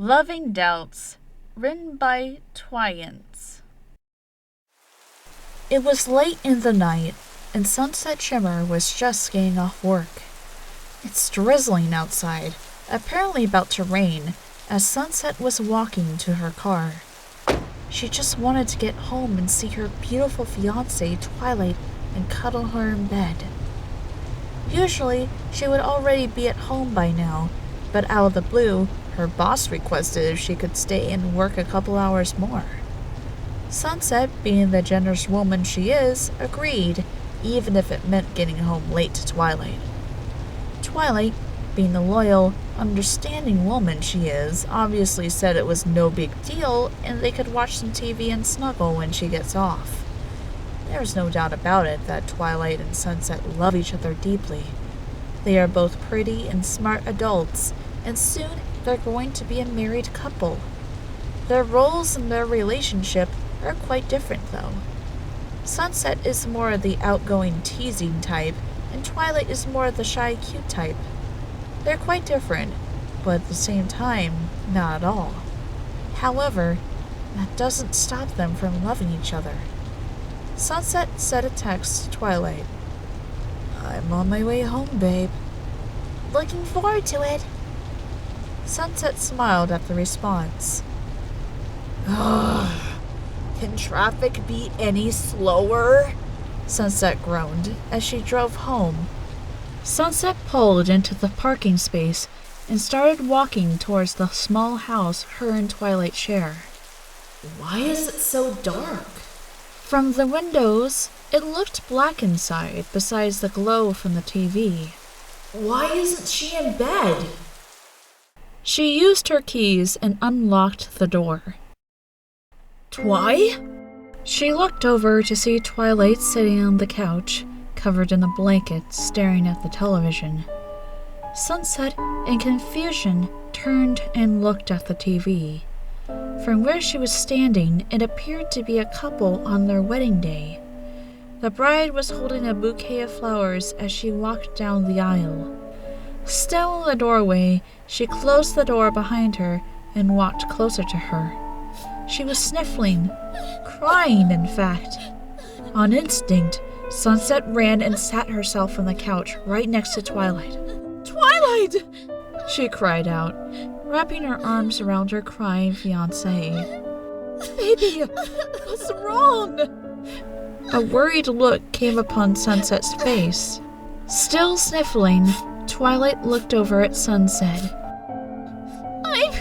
Loving Doubts, written by Twience. It was late in the night, and Sunset Shimmer was just getting off work. It's drizzling outside, apparently about to rain, as Sunset was walking to her car. She just wanted to get home and see her beautiful fiancé, Twilight, and cuddle her in bed. Usually, she would already be at home by now, but out of the blue, her boss requested if she could stay and work a couple hours more. Sunset, being the generous woman she is, agreed, even if it meant getting home late to Twilight. Twilight, being the loyal, understanding woman she is, obviously said it was no big deal and they could watch some TV and snuggle when she gets off. There's no doubt about it that Twilight and Sunset love each other deeply. They are both pretty and smart adults, and soon they're going to be a married couple. Their roles in their relationship are quite different, though. Sunset is more of the outgoing, teasing type, and Twilight is more of the shy, cute type. They're quite different, but at the same time, not at all. However, that doesn't stop them from loving each other. Sunset sent a text to Twilight. "I'm on my way home, babe." "Looking forward to it." Sunset smiled at the response. "Ugh, can traffic be any slower?" Sunset groaned as she drove home. Sunset pulled into the parking space and started walking towards the small house her and Twilight share. Why is it so dark? From the windows, it looked black inside besides the glow from the TV. Why isn't she in bed? She used her keys and unlocked the door. Twi? She looked over to see Twilight sitting on the couch, covered in a blanket, staring at the television. Sunset, in confusion, turned and looked at the TV. From where she was standing, it appeared to be a couple on their wedding day. The bride was holding a bouquet of flowers as she walked down the aisle. Still in the doorway, she closed the door behind her and walked closer to her. She was sniffling, crying in fact. On instinct, Sunset ran and sat herself on the couch right next to Twilight. "Twilight!" she cried out, wrapping her arms around her crying fiancé. "Baby, what's wrong?" A worried look came upon Sunset's face. Still sniffling, Twilight looked over at Sunset. "I'm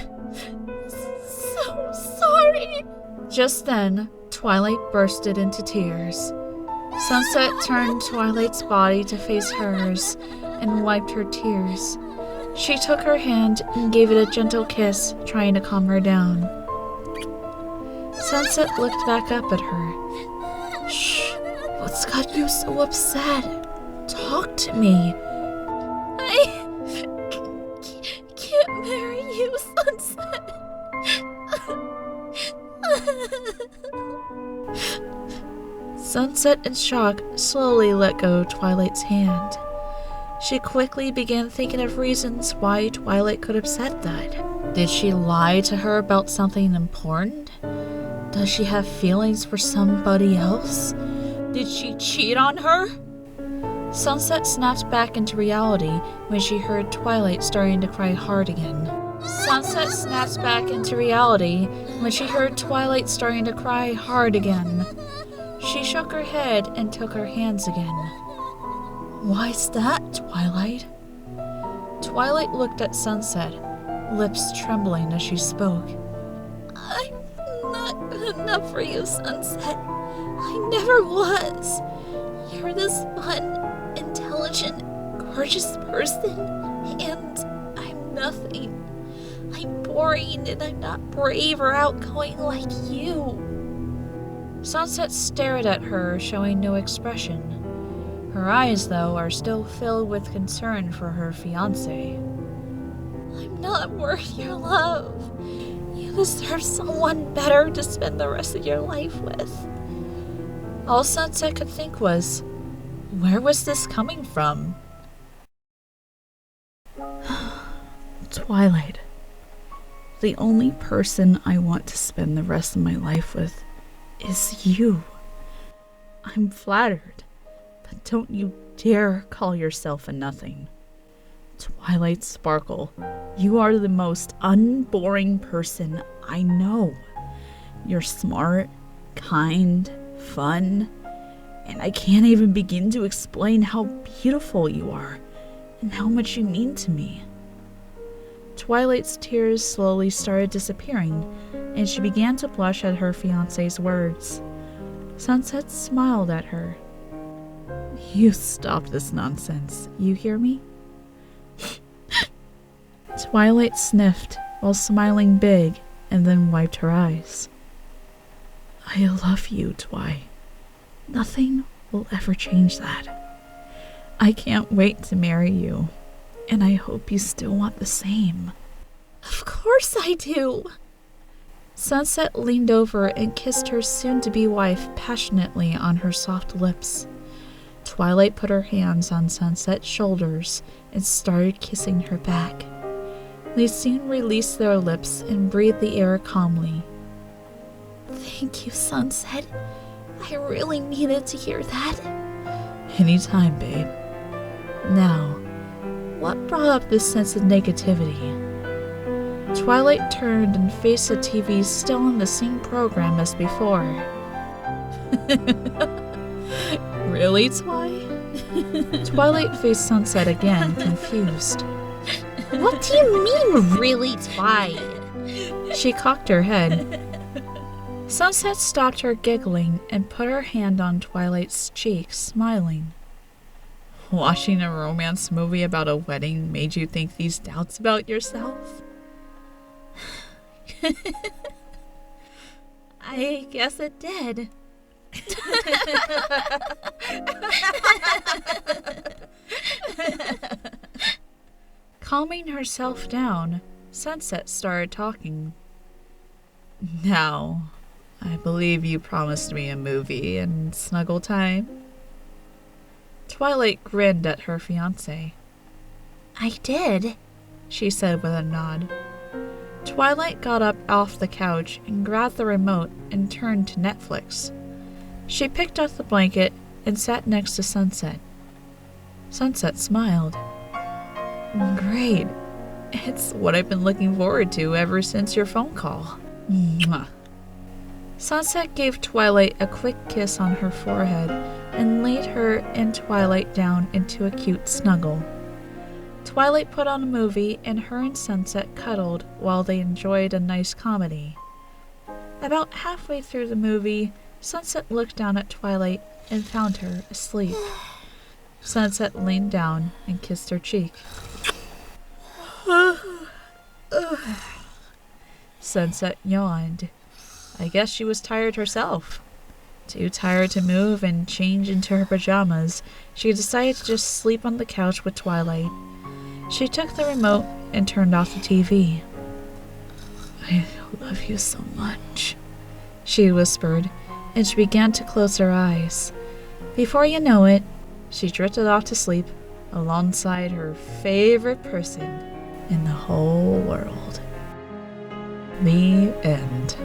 so sorry." Just then, Twilight bursted into tears. Sunset turned Twilight's body to face hers and wiped her tears. She took her hand and gave it a gentle kiss, trying to calm her down. Sunset looked back up at her. "Shh, what's got you so upset? Talk to me." "I can't marry you, Sunset." Sunset, in shock, slowly let go of Twilight's hand. She quickly began thinking of reasons why Twilight could have said that. Did she lie to her about something important? Does she have feelings for somebody else? Did she cheat on her? Sunset snapped back into reality when she heard Twilight starting to cry hard again. Sunset snapped back into reality when she heard Twilight starting to cry hard again. She shook her head and took her hands again. "Why's that, Twilight?" Twilight looked at Sunset, lips trembling as she spoke. "I'm not good enough for you, Sunset. I never was. You're this fun, intelligent, gorgeous person, and I'm nothing. I'm boring and I'm not brave or outgoing like you." Sunset stared at her, showing no expression. Her eyes, though, are still filled with concern for her fiancé. "I'm not worth your love. You deserve someone better to spend the rest of your life with." All Sunset could think was, where was this coming from? Twilight. The only person I want to spend the rest of my life with is you. I'm flattered, but don't you dare call yourself a nothing. Twilight Sparkle, you are the most unboring person I know. You're smart, kind, fun, and I can't even begin to explain how beautiful you are and how much you mean to me. Twilight's tears slowly started disappearing, and she began to blush at her fiancé's words. Sunset smiled at her. You stop this nonsense, you hear me? Twilight sniffed while smiling big and then wiped her eyes. I love you, Twi. Nothing will ever change that. I can't wait to marry you, and I hope you still want the same. Of course I do. Sunset leaned over and kissed her soon-to-be wife passionately on her soft lips. Twilight put her hands on Sunset's shoulders and started kissing her back. They soon released their lips and breathed the air calmly. Thank you, Sunset. I really needed to hear that. Anytime, babe. Now, what brought up this sense of negativity? Twilight turned and faced the TV still on the same program as before. Really, Twi? Twilight faced Sunset again, confused. What do you mean, really, Twi? She cocked her head. Sunset stopped her giggling and put her hand on Twilight's cheek, smiling. Watching a romance movie about a wedding made you think these doubts about yourself? I guess it did. Calming herself down, Sunset started talking. Now, I believe you promised me a movie and snuggle time. Twilight grinned at her fiancé. I did, she said with a nod. Twilight got up off the couch and grabbed the remote and turned to Netflix. She picked up the blanket and sat next to Sunset. Sunset smiled. Great. It's what I've been looking forward to ever since your phone call. Mwah. Sunset gave Twilight a quick kiss on her forehead and laid her and Twilight down into a cute snuggle. Twilight put on a movie and her and Sunset cuddled while they enjoyed a nice comedy. About halfway through the movie, Sunset looked down at Twilight and found her asleep. Sunset leaned down and kissed her cheek. Sunset yawned. I guess she was tired herself. Too tired to move and change into her pajamas, she decided to just sleep on the couch with Twilight. She took the remote and turned off the TV. I love you so much, she whispered, and she began to close her eyes. Before you know it, she drifted off to sleep alongside her favorite person in the whole world. The end.